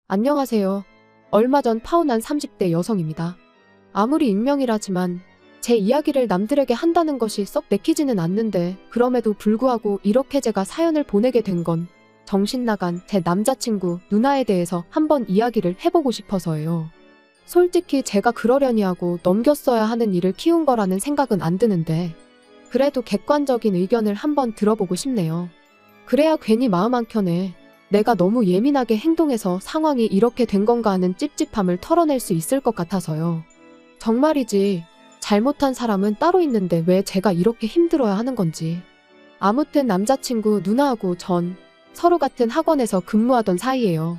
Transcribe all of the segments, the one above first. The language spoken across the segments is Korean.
안녕하세요. 얼마 전 파혼한 30대 여성입니다. 아무리 익명이라지만 제 이야기를 남들에게 한다는 것이 썩 내키지는 않는데 그럼에도 불구하고 이렇게 제가 사연을 보내게 된 건 정신나간 제 남자친구 누나에 대해서 한번 이야기를 해보고 싶어서예요. 솔직히 제가 그러려니 하고 넘겼어야 하는 일을 키운 거라는 생각은 안 드는데 그래도 객관적인 의견을 한번 들어보고 싶네요. 그래야 괜히 마음 한켠에 내가 너무 예민하게 행동해서 상황이 이렇게 된 건가 하는 찝찝함을 털어낼 수 있을 것 같아서요. 정말이지 잘못한 사람은 따로 있는데 왜 제가 이렇게 힘들어야 하는 건지. 아무튼 남자친구 누나하고 전 서로 같은 학원에서 근무하던 사이예요.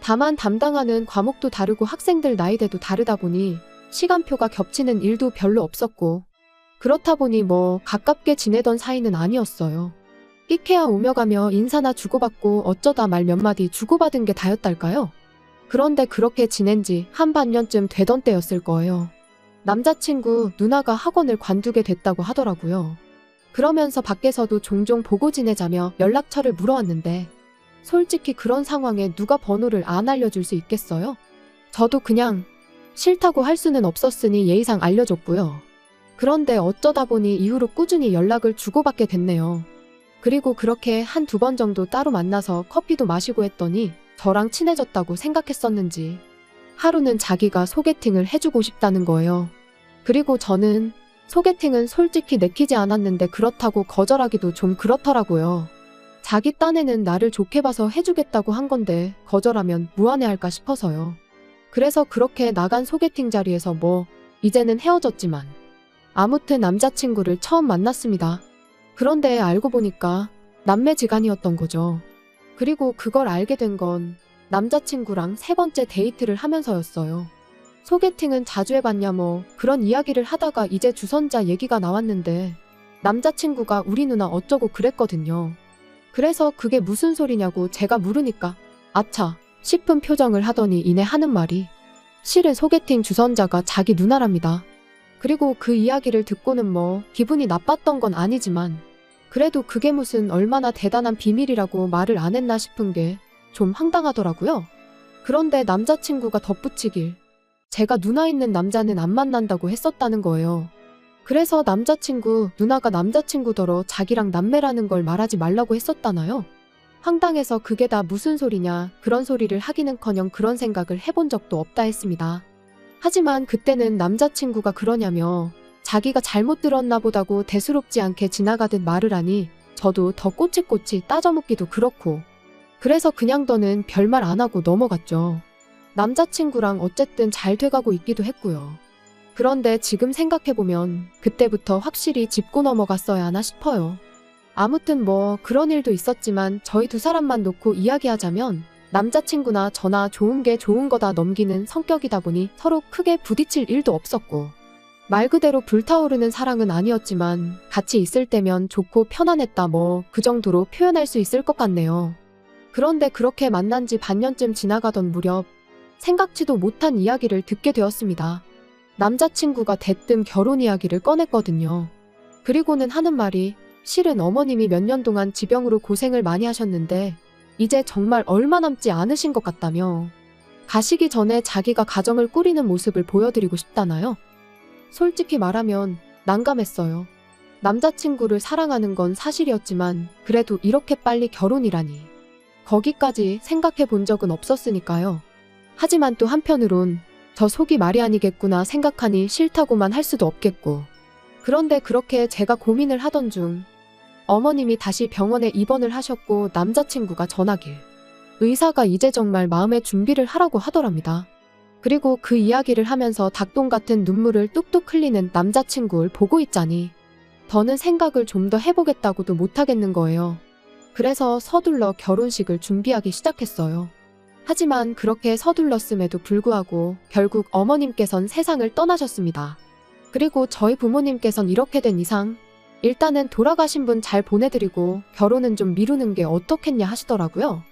다만 담당하는 과목도 다르고 학생들 나이대도 다르다 보니 시간표가 겹치는 일도 별로 없었고 그렇다 보니 가깝게 지내던 사이는 아니었어요. 끼케야 오며 가며 인사나 주고받고 어쩌다 말 몇 마디 주고받은 게 다였달까요? 그런데 그렇게 지낸 지 한 반년쯤 되던 때였을 거예요. 남자친구 누나가 학원을 관두게 됐다고 하더라고요. 그러면서 밖에서도 종종 보고 지내자며 연락처를 물어왔는데 솔직히 그런 상황에 누가 번호를 안 알려줄 수 있겠어요? 저도 그냥 싫다고 할 수는 없었으니 예의상 알려줬고요. 그런데 어쩌다 보니 이후로 꾸준히 연락을 주고받게 됐네요. 그리고 그렇게 한두 번 정도 따로 만나서 커피도 마시고 했더니 저랑 친해졌다고 생각했었는지 하루는 자기가 소개팅을 해주고 싶다는 거예요. 그리고 저는 소개팅은 솔직히 내키지 않았는데 그렇다고 거절하기도 좀 그렇더라고요. 자기 딴에는 나를 좋게 봐서 해주겠다고 한 건데 거절하면 무안해할까 싶어서요. 그래서 그렇게 나간 소개팅 자리에서 이제는 헤어졌지만 아무튼 남자친구를 처음 만났습니다. 그런데 알고 보니까 남매지간이었던 거죠. 그리고 그걸 알게 된 건 남자친구랑 세 번째 데이트를 하면서였어요. 소개팅은 자주 해봤냐 그런 이야기를 하다가 이제 주선자 얘기가 나왔는데 남자친구가 우리 누나 어쩌고 그랬거든요. 그래서 그게 무슨 소리냐고 제가 물으니까 아차 싶은 표정을 하더니 이내 하는 말이 실은 소개팅 주선자가 자기 누나랍니다. 그리고 그 이야기를 듣고는 기분이 나빴던 건 아니지만 그래도 그게 무슨 얼마나 대단한 비밀이라고 말을 안 했나 싶은 게 좀 황당하더라고요. 그런데 남자친구가 덧붙이길 제가 누나 있는 남자는 안 만난다고 했었다는 거예요. 그래서 남자친구 누나가 남자친구더러 자기랑 남매라는 걸 말하지 말라고 했었다나요? 황당해서 그게 다 무슨 소리냐 그런 소리를 하기는커녕 그런 생각을 해본 적도 없다 했습니다. 하지만 그때는 남자친구가 그러냐며 자기가 잘못 들었나 보다고 대수롭지 않게 지나가듯 말을 하니 저도 더 꼬치꼬치 따져묻기도 그렇고 그래서 그냥 더는 별말 안 하고 넘어갔죠. 남자친구랑 어쨌든 잘 돼가고 있기도 했고요. 그런데 지금 생각해보면 그때부터 확실히 짚고 넘어갔어야 하나 싶어요. 아무튼 그런 일도 있었지만 저희 두 사람만 놓고 이야기하자면 남자친구나 저나 좋은 게 좋은 거다 넘기는 성격이다 보니 서로 크게 부딪힐 일도 없었고 말 그대로 불타오르는 사랑은 아니었지만 같이 있을 때면 좋고 편안했다 그 정도로 표현할 수 있을 것 같네요. 그런데 그렇게 만난 지 반년쯤 지나가던 무렵 생각지도 못한 이야기를 듣게 되었습니다. 남자친구가 대뜸 결혼 이야기를 꺼냈거든요. 그리고는 하는 말이 실은 어머님이 몇 년 동안 지병으로 고생을 많이 하셨는데 이제 정말 얼마 남지 않으신 것 같다며 가시기 전에 자기가 가정을 꾸리는 모습을 보여드리고 싶다나요? 솔직히 말하면 난감했어요. 남자친구를 사랑하는 건 사실이었지만 그래도 이렇게 빨리 결혼이라니. 거기까지 생각해 본 적은 없었으니까요. 하지만 또 한편으론 저 속이 말이 아니겠구나 생각하니 싫다고만 할 수도 없겠고. 그런데 그렇게 제가 고민을 하던 중 어머님이 다시 병원에 입원을 하셨고 남자친구가 전하길 의사가 이제 정말 마음의 준비를 하라고 하더랍니다. 그리고 그 이야기를 하면서 닭똥 같은 눈물을 뚝뚝 흘리는 남자친구를 보고 있자니 더는 생각을 좀 더 해보겠다고도 못하겠는 거예요. 그래서 서둘러 결혼식을 준비하기 시작했어요. 하지만 그렇게 서둘렀음에도 불구하고 결국 어머님께선 세상을 떠나셨습니다. 그리고 저희 부모님께선 이렇게 된 이상 일단은 돌아가신 분 잘 보내드리고 결혼은 좀 미루는 게 어떻겠냐 하시더라고요.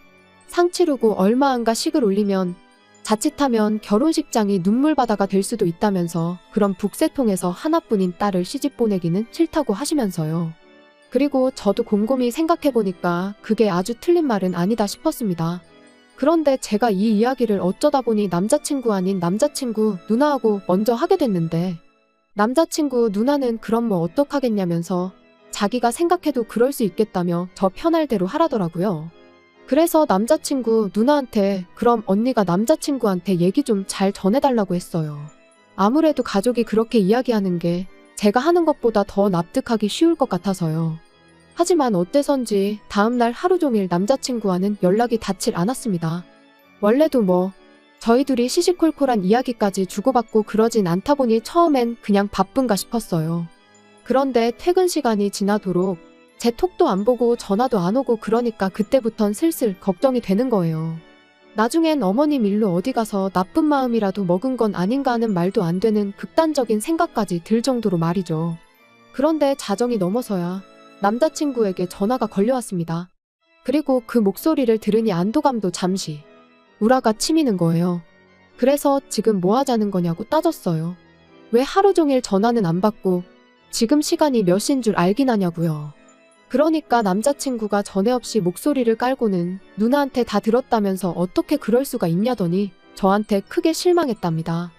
상 치르고 얼마 안가 식을 올리면 자칫하면 결혼식장이 눈물바다가 될 수도 있다면서 그런 북새통에서 하나뿐인 딸을 시집 보내기는 싫다고 하시면서요. 그리고 저도 곰곰이 생각해보니까 그게 아주 틀린 말은 아니다 싶었습니다. 그런데 제가 이 이야기를 어쩌다 보니 남자친구 아닌 남자친구 누나하고 먼저 하게 됐는데, 남자친구 누나는 그럼 뭐 어떡하겠냐면서 자기가 생각해도 그럴 수 있겠다며 저 편할 대로 하라더라고요. 그래서 남자친구 누나한테 그럼 언니가 남자친구한테 얘기 좀 잘 전해달라고 했어요. 아무래도 가족이 그렇게 이야기하는 게 제가 하는 것보다 더 납득하기 쉬울 것 같아서요. 하지만 어째선지 다음날 하루 종일 남자친구와는 연락이 닿질 않았습니다. 원래도 뭐 저희 둘이 시시콜콜한 이야기까지 주고받고 그러진 않다 보니 처음엔 그냥 바쁜가 싶었어요. 그런데 퇴근 시간이 지나도록 제 톡도 안 보고 전화도 안 오고 그러니까 그때부턴 슬슬 걱정이 되는 거예요. 나중엔 어머님 일로 어디 가서 나쁜 마음이라도 먹은 건 아닌가 하는 말도 안 되는 극단적인 생각까지 들 정도로 말이죠. 그런데 자정이 넘어서야 남자친구에게 전화가 걸려왔습니다. 그리고 그 목소리를 들으니 안도감도 잠시 우라가 치미는 거예요. 그래서 지금 뭐 하자는 거냐고 따졌어요. 왜 하루 종일 전화는 안 받고 지금 시간이 몇 시인 줄 알긴 하냐고요. 그러니까 남자친구가 전에 없이 목소리를 깔고는 누나한테 다 들었다면서 어떻게 그럴 수가 있냐더니 저한테 크게 실망했답니다.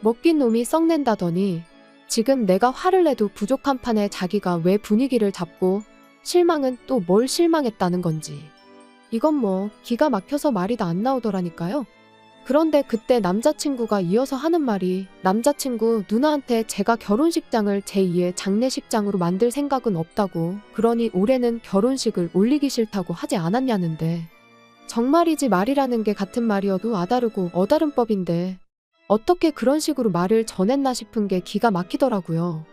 먹긴 놈이 썩낸다더니 지금 내가 화를 내도 부족한 판에 자기가 왜 분위기를 잡고 실망은 또 뭘 실망했다는 건지. 이건 뭐 기가 막혀서 말이 다 안 나오더라니까요. 그런데 그때 남자친구가 이어서 하는 말이 남자친구 누나한테 제가 결혼식장을 제2의 장례식장으로 만들 생각은 없다고, 그러니 올해는 결혼식을 올리기 싫다고 하지 않았냐는데, 정말이지 말이라는 게 같은 말이어도 아다르고 어다른 법인데 어떻게 그런 식으로 말을 전했나 싶은 게 기가 막히더라고요.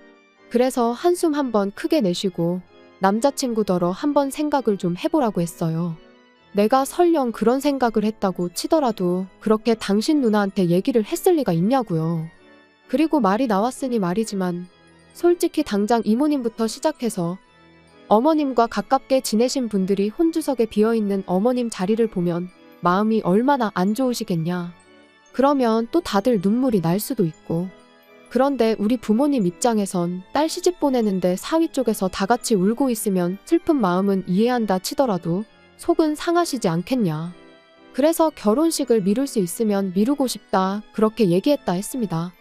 그래서 한숨 한번 크게 내쉬고 남자친구더러 한번 생각을 좀 해보라고 했어요. 내가 설령 그런 생각을 했다고 치더라도 그렇게 당신 누나한테 얘기를 했을 리가 있냐고요. 그리고 말이 나왔으니 말이지만 솔직히 당장 이모님부터 시작해서 어머님과 가깝게 지내신 분들이 혼주석에 비어있는 어머님 자리를 보면 마음이 얼마나 안 좋으시겠냐. 그러면 또 다들 눈물이 날 수도 있고. 그런데 우리 부모님 입장에선 딸 시집 보내는데 사위 쪽에서 다 같이 울고 있으면 슬픈 마음은 이해한다 치더라도 속은 상하시지 않겠냐. 그래서 결혼식을 미룰 수 있으면 미루고 싶다 그렇게 얘기했다 했습니다.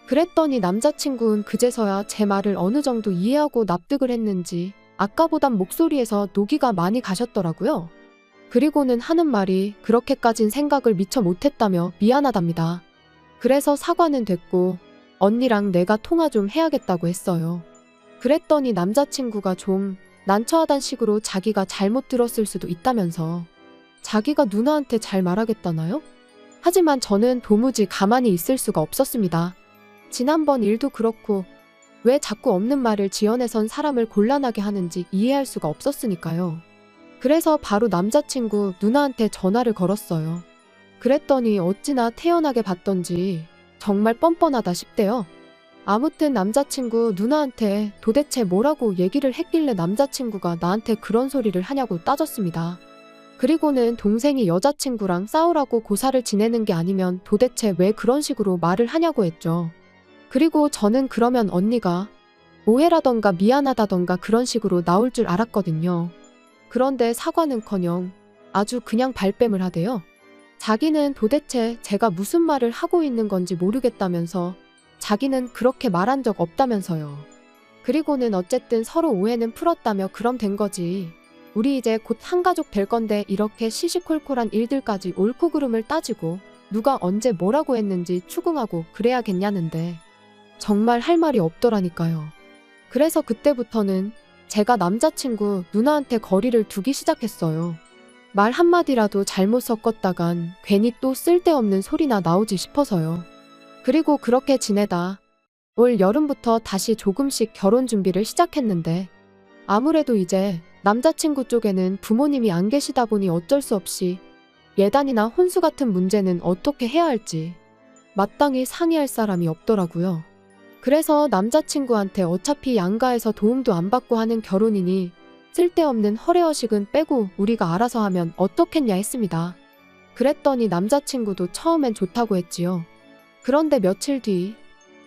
그랬더니 남자친구는 그제서야 제 말을 어느 정도 이해하고 납득을 했는지 아까보단 목소리에서 노기가 많이 가셨더라고요. 그리고는 하는 말이 그렇게까진 생각을 미처 못했다며 미안하답니다. 그래서 사과는 됐고 언니랑 내가 통화 좀 해야겠다고 했어요. 그랬더니 남자친구가 좀 난처하단 식으로 자기가 잘못 들었을 수도 있다면서 자기가 누나한테 잘 말하겠다나요? 하지만 저는 도무지 가만히 있을 수가 없었습니다. 지난번 일도 그렇고 왜 자꾸 없는 말을 지어내선 사람을 곤란하게 하는지 이해할 수가 없었으니까요. 그래서 바로 남자친구 누나한테 전화를 걸었어요. 그랬더니 어찌나 태연하게 받던지 정말 뻔뻔하다 싶대요. 아무튼 남자친구 누나한테 도대체 뭐라고 얘기를 했길래 남자친구가 나한테 그런 소리를 하냐고 따졌습니다. 그리고는 동생이 여자친구랑 싸우라고 고사를 지내는 게 아니면 도대체 왜 그런 식으로 말을 하냐고 했죠. 그리고 저는 그러면 언니가 오해라던가 미안하다던가 그런 식으로 나올 줄 알았거든요. 그런데 사과는커녕 아주 그냥 발뺌을 하대요. 자기는 도대체 제가 무슨 말을 하고 있는 건지 모르겠다면서 자기는 그렇게 말한 적 없다면서요. 그리고는 어쨌든 서로 오해는 풀었다며 그럼 된 거지. 우리 이제 곧 한가족 될 건데 이렇게 시시콜콜한 일들까지 옳고 그름을 따지고 누가 언제 뭐라고 했는지 추궁하고 그래야겠냐는데 정말 할 말이 없더라니까요. 그래서 그때부터는 제가 남자친구 누나한테 거리를 두기 시작했어요. 말 한마디라도 잘못 섞었다간 괜히 또 쓸데없는 소리나 나오지 싶어서요. 그리고 그렇게 지내다 올 여름부터 다시 조금씩 결혼 준비를 시작했는데 아무래도 이제 남자친구 쪽에는 부모님이 안 계시다 보니 어쩔 수 없이 예단이나 혼수 같은 문제는 어떻게 해야 할지 마땅히 상의할 사람이 없더라고요. 그래서 남자친구한테 어차피 양가에서 도움도 안 받고 하는 결혼이니 쓸데없는 허례허식은 빼고 우리가 알아서 하면 어떻겠냐 했습니다. 그랬더니 남자친구도 처음엔 좋다고 했지요. 그런데 며칠 뒤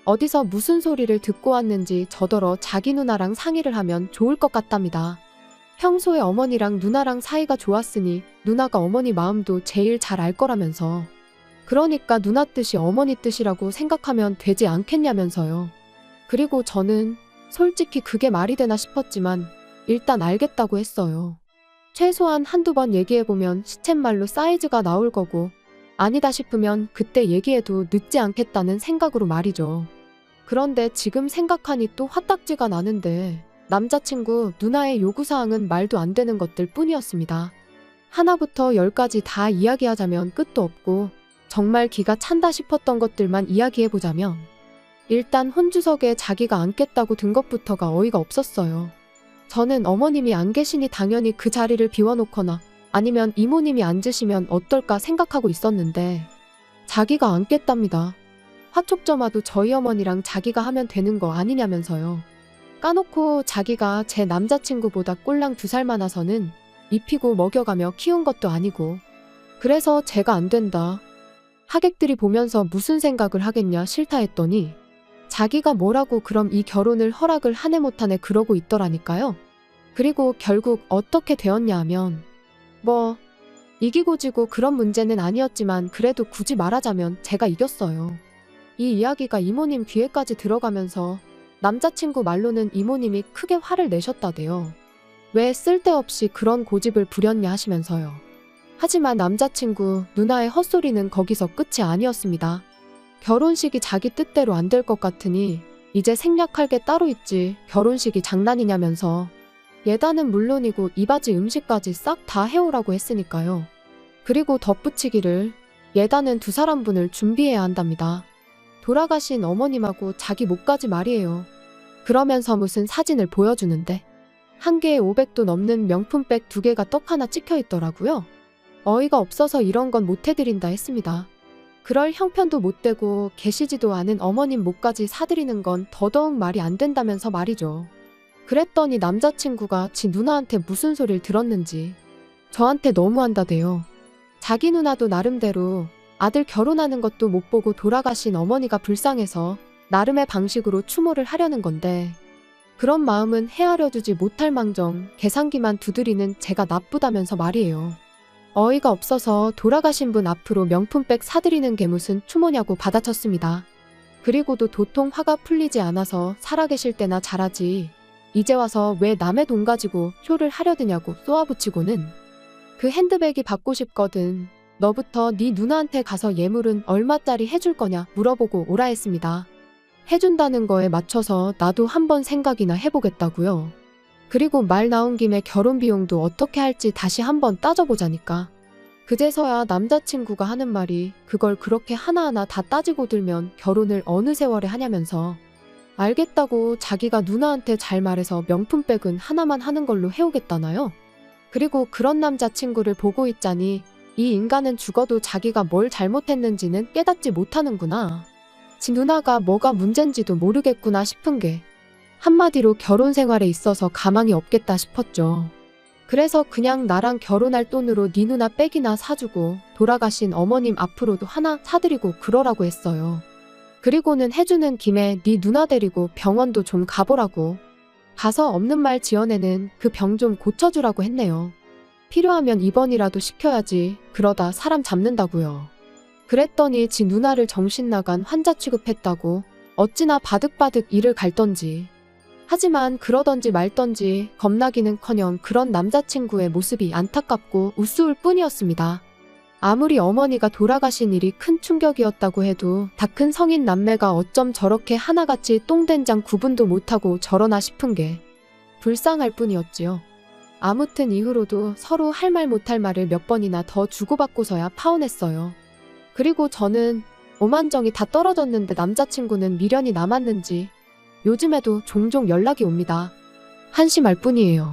어디서 무슨 소리를 듣고 왔는지 저더러 자기 누나랑 상의를 하면 좋을 것 같답니다. 평소에 어머니랑 누나랑 사이가 좋았으니 누나가 어머니 마음도 제일 잘 알 거라면서. 그러니까 누나 뜻이 어머니 뜻이라고 생각하면 되지 않겠냐면서요. 그리고 저는 솔직히 그게 말이 되나 싶었지만 일단 알겠다고 했어요. 최소한 한두 번 얘기해보면 시쳇말로 사이즈가 나올 거고 아니다 싶으면 그때 얘기해도 늦지 않겠다는 생각으로 말이죠. 그런데 지금 생각하니 또 화딱지가 나는데 남자친구 누나의 요구사항은 말도 안 되는 것들 뿐이었습니다. 하나부터 열까지 다 이야기하자면 끝도 없고 정말 기가 찬다 싶었던 것들만 이야기해보자면 일단 혼주석에 자기가 앉겠다고 든 것부터가 어이가 없었어요. 저는 어머님이 안 계시니 당연히 그 자리를 비워놓거나 아니면 이모님이 앉으시면 어떨까 생각하고 있었는데 자기가 앉겠답니다. 화촉점화도 저희 어머니랑 자기가 하면 되는 거 아니냐면서요. 까놓고 자기가 제 남자친구보다 꼴랑 2살 많아서는 입히고 먹여가며 키운 것도 아니고 그래서 제가 안 된다. 하객들이 보면서 무슨 생각을 하겠냐 싫다 했더니 자기가 뭐라고 그럼 이 결혼을 허락을 하네 못하네 그러고 있더라니까요. 그리고 결국 어떻게 되었냐 하면 뭐 이기고 지고 그런 문제는 아니었지만 그래도 굳이 말하자면 제가 이겼어요. 이 이야기가 이모님 귀에까지 들어가면서 남자친구 말로는 이모님이 크게 화를 내셨다대요. 왜 쓸데없이 그런 고집을 부렸냐 하시면서요. 하지만 남자친구 누나의 헛소리는 거기서 끝이 아니었습니다. 결혼식이 자기 뜻대로 안 될 것 같으니 이제 생략할 게 따로 있지 결혼식이 장난이냐면서 예단은 물론이고 이바지 음식까지 싹 다 해오라고 했으니까요. 그리고 덧붙이기를 예단은 2사람분을 준비해야 한답니다. 돌아가신 어머님하고 자기 목까지 말이에요. 그러면서 무슨 사진을 보여주는데 한 개에 500도 넘는 명품백 2개가 떡 하나 찍혀 있더라고요. 어이가 없어서 이런 건 못 해드린다 했습니다. 그럴 형편도 못 되고 계시지도 않은 어머님 목까지 사드리는 건 더더욱 말이 안 된다면서 말이죠. 그랬더니 남자친구가 지 누나한테 무슨 소리를 들었는지 저한테 너무한다대요. 자기 누나도 나름대로 아들 결혼하는 것도 못 보고 돌아가신 어머니가 불쌍해서 나름의 방식으로 추모를 하려는 건데 그런 마음은 헤아려 주지 못할 망정 계산기만 두드리는 제가 나쁘다면서 말이에요. 어이가 없어서 돌아가신 분 앞으로 명품백 사드리는 게 무슨 추모냐고 받아쳤습니다. 그리고도 도통 화가 풀리지 않아서 살아계실 때나 잘하지 이제 와서 왜 남의 돈 가지고 쇼를 하려 드냐고 쏘아붙이고는 그 핸드백이 받고 싶거든. 너부터 네 누나한테 가서 예물은 얼마짜리 해줄 거냐 물어보고 오라 했습니다. 해준다는 거에 맞춰서 나도 한번 생각이나 해보겠다고요. 그리고 말 나온 김에 결혼 비용도 어떻게 할지 다시 한번 따져보자니까. 그제서야 남자친구가 하는 말이 그걸 그렇게 하나하나 다 따지고 들면 결혼을 어느 세월에 하냐면서 알겠다고 자기가 누나한테 잘 말해서 명품백은 하나만 하는 걸로 해오겠다나요? 그리고 그런 남자친구를 보고 있자니 이 인간은 죽어도 자기가 뭘 잘못했는지는 깨닫지 못하는구나. 지 누나가 뭐가 문젠지도 모르겠구나 싶은 게 한마디로 결혼 생활에 있어서 가망이 없겠다 싶었죠. 그래서 그냥 나랑 결혼할 돈으로 네 누나 백이나 사주고 돌아가신 어머님 앞으로도 하나 사드리고 그러라고 했어요. 그리고는 해주는 김에 네 누나 데리고 병원도 좀 가보라고. 가서 없는 말 지어내는 그 병 좀 고쳐주라고 했네요. 필요하면 입원이라도 시켜야지 그러다 사람 잡는다고요. 그랬더니 지 누나를 정신나간 환자 취급했다고 어찌나 바득바득 이를 갈던지. 하지만 그러던지 말던지 겁나기는커녕 그런 남자친구의 모습이 안타깝고 우스울 뿐이었습니다. 아무리 어머니가 돌아가신 일이 큰 충격이었다고 해도 다 큰 성인 남매가 어쩜 저렇게 하나같이 똥된장 구분도 못하고 저러나 싶은 게 불쌍할 뿐이었지요. 아무튼 이후로도 서로 할 말 못할 말을 몇 번이나 더 주고받고서야 파혼했어요. 그리고 저는 오만정이 다 떨어졌는데 남자친구는 미련이 남았는지 요즘에도 종종 연락이 옵니다. 한심할 뿐이에요.